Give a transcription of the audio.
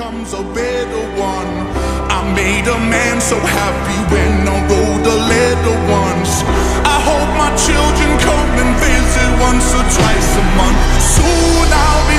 becomes a better one. I made a man so happy when I wrote a letter once. I hope my children come and visit once or twice a month. Soon I'll be